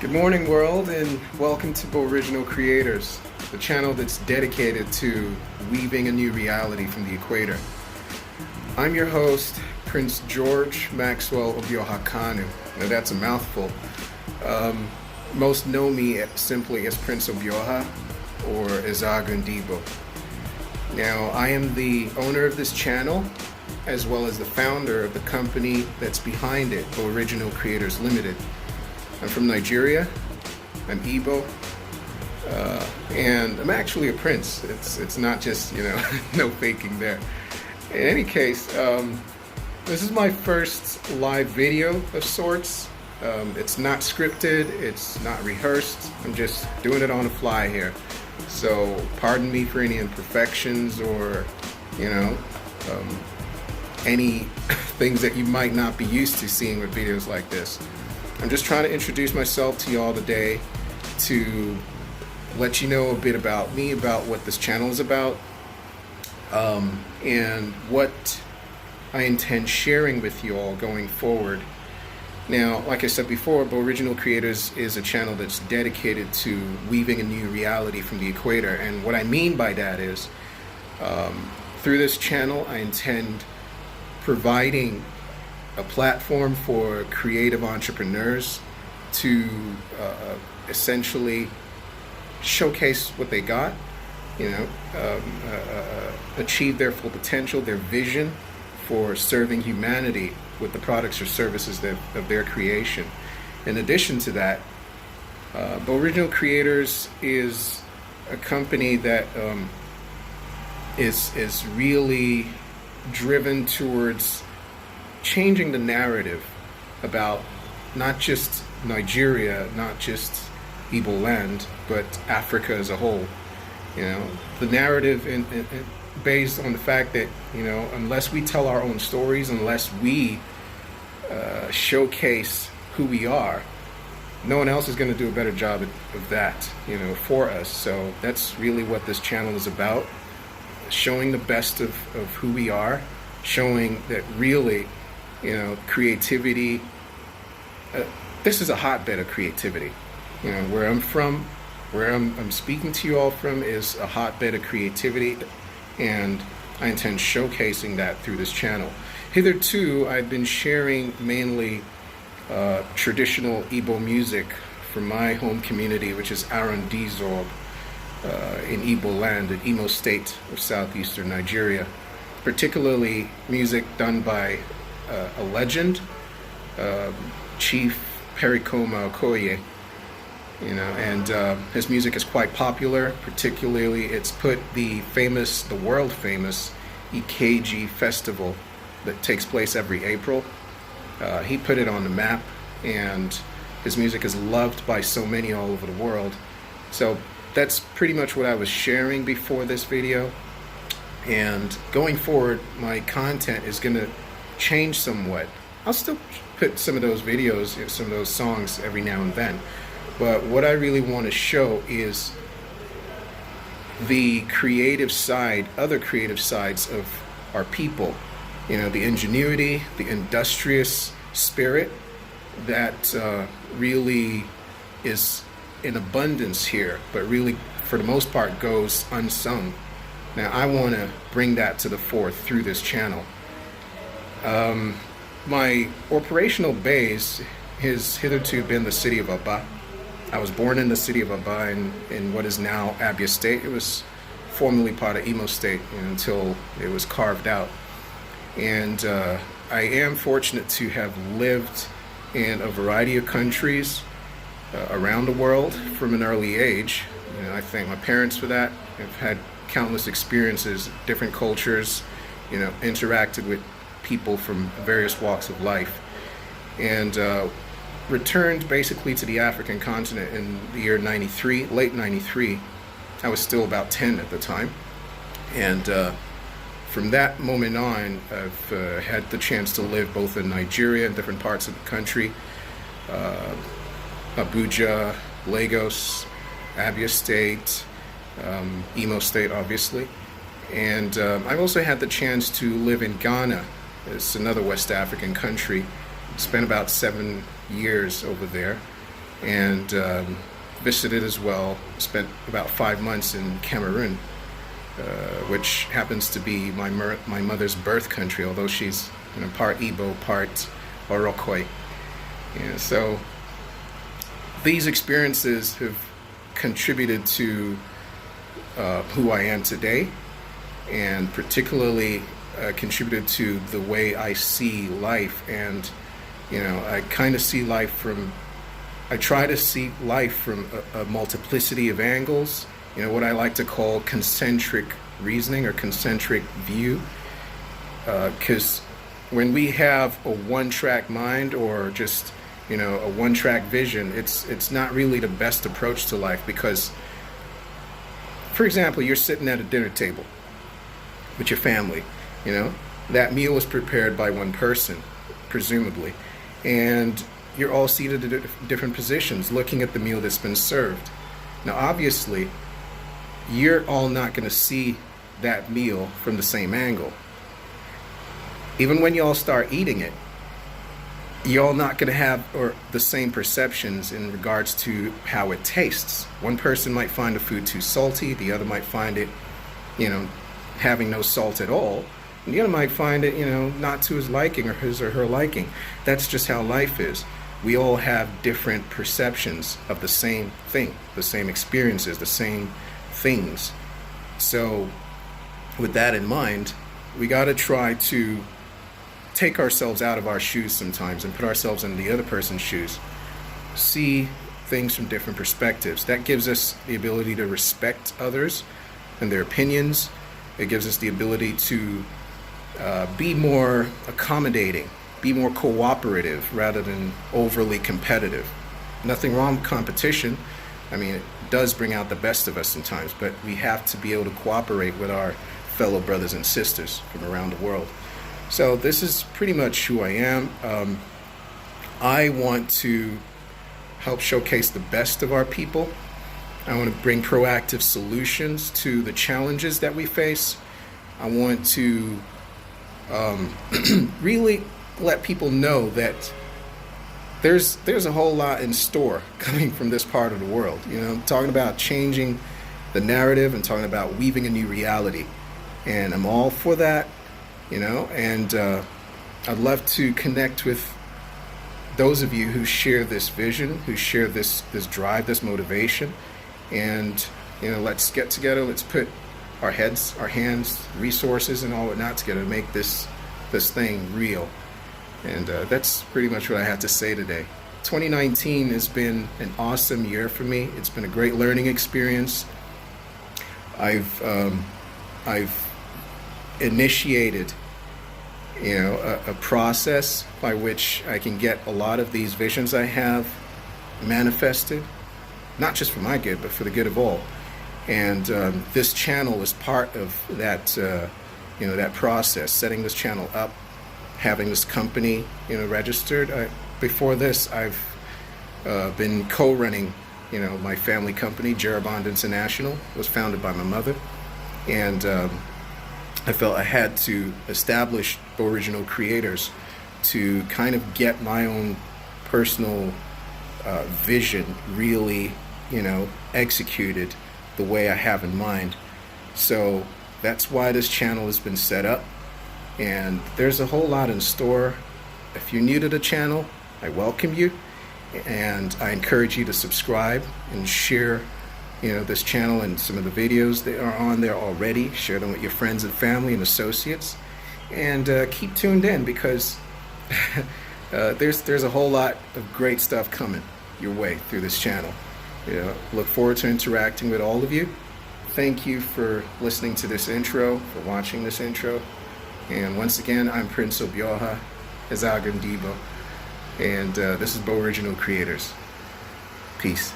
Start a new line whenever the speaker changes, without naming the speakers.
Good morning, world, and welcome to GBOriginal Cre8ors, the channel that's dedicated to weaving a new reality from the equator. I'm your host, Prince George Maxwell Obioha Kanu. Now that's a mouthful. Most know me simply as Prince Obioha or Ezeagu Ndi-GBO. Now, I am the owner of this channel, as well as the founder of the company that's behind it, GBOriginal Cre8ors Ltd. I'm from Nigeria. I'm Igbo, and I'm actually a prince. It's not just, no faking there. In any case, this is my first live video of sorts. It's not scripted, it's not rehearsed. I'm just doing it on the fly here. So pardon me for any imperfections or, any things that you might not be used to seeing with videos like this. I'm just trying to introduce myself to y'all today to let you know a bit about me, about what this channel is about, and what I intend sharing with you all going forward. Now, like I said before, GBOriginal Cre8ors is a channel that's dedicated to weaving a new reality from the equator. And what I mean by that is, through this channel, I intend providing a platform for creative entrepreneurs to essentially showcase what they got, achieve their full potential, their vision for serving humanity with the products or services of their creation. In addition to that, GBOriginal Cre8ors is a company that is really driven towards changing the narrative about not just Nigeria, not just Igbo land, but Africa as a whole. The narrative based on the fact that, unless we tell our own stories, unless we showcase who we are, no one else is going to do a better job of that, for us. So that's really what this channel is about, showing the best of who we are, showing that really, creativity, this is a hotbed of creativity. Where I'm from, where I'm speaking to you all from is a hotbed of creativity, and I intend showcasing that through this channel. Hitherto, I've been sharing mainly traditional Igbo music from my home community, which is Arandizorb in Igbo land, in Imo State of southeastern Nigeria. Particularly music done by a legend, Chief Pericoma Okoye, and his music is quite popular. Particularly, it's put the world famous Ikeji festival that takes place every April. He put it on the map, and his music is loved by so many all over the world. So that's pretty much what I was sharing before this video. And going forward, my content is going to change somewhat. I'll still put some of those videos, some of those songs every now and then. But what I really want to show is the creative side, other creative sides of our people. The ingenuity, the industrious spirit that really is in abundance here, but really, for the most part, goes unsung. Now, I want to bring that to the fore through this channel. My operational base has hitherto been the city of Aba. I was born in the city of Aba in what is now Abia State. It was formerly part of Imo State until it was carved out. And I am fortunate to have lived in a variety of countries around the world from an early age. I thank my parents for that. I've had countless experiences, different cultures, interacted with people from various walks of life, and returned basically to the African continent in the year 93, late 93. I was still about 10 at the time, and from that moment on, I've had the chance to live both in Nigeria and different parts of the country, Abuja, Lagos, Abia State, Imo State, obviously. And I've also had the chance to live in Ghana. It's another West African country. Spent about 7 years over there. and visited as well. Spent about 5 months in Cameroon, which happens to be my mother's birth country, although she's part Igbo, part Orokoi. So these experiences have contributed to who I am today, and particularly contributed to the way I see life. And I kind of see life from, I try to see life from a multiplicity of angles, what I like to call concentric reasoning or concentric view, because when we have a one-track mind or just a one-track vision, it's not really the best approach to life. Because, for example, you're sitting at a dinner table with your family, that meal was prepared by one person, presumably, and you're all seated at different positions looking at the meal that's been served. Now, obviously, you're all not going to see that meal from the same angle. Even when you all start eating it, you're all not going to have the same perceptions in regards to how it tastes. One person might find the food too salty, the other might find it, having no salt at all, and the other might find it, not to his liking or his or her liking. That's just how life is. We all have different perceptions of the same thing, the same experiences, the same things. So with that in mind, we got to try to take ourselves out of our shoes sometimes and put ourselves in the other person's shoes. See things from different perspectives. That gives us the ability to respect others and their opinions. It gives us the ability to be more accommodating, be more cooperative rather than overly competitive. Nothing wrong with competition. I mean, it does bring out the best of us sometimes, but we have to be able to cooperate with our fellow brothers and sisters from around the world. So this is pretty much who I am. I want to help showcase the best of our people. I want to bring proactive solutions to the challenges that we face. I want to really let people know that there's a whole lot in store coming from this part of the world. I'm talking about changing the narrative and talking about weaving a new reality. And I'm all for that. And I'd love to connect with those of you who share this vision, who share this drive, this motivation, and let's get together. Let's put our heads, our hands, resources, and all whatnot together to make this thing real. And that's pretty much what I have to say today. 2019 has been an awesome year for me. It's been a great learning experience. I've initiated a process by which I can get a lot of these visions I have manifested, not just for my good, but for the good of all. And this channel is part of that, that process, setting this channel up, having this company, registered. Before this, I've been co-running, my family company, GBOriginal International. It was founded by my mother, and I felt I had to establish GBOriginal Cre8ors to kind of get my own personal vision really, executed the way I have in mind. So that's why this channel has been set up, and there's a whole lot in store. If you're new to the channel, I welcome you, and I encourage you to subscribe and share this channel and some of the videos that are on there already. Share them with your friends and family and associates, and keep tuned in, because there's a whole lot of great stuff coming your way through this channel. Look forward to interacting with all of you. Thank you for listening to this intro, for watching this intro, and once again, I'm Prince Obioha, Ezeagu Ndi-GBO, and this is GBOriginal Cre8ors. Peace.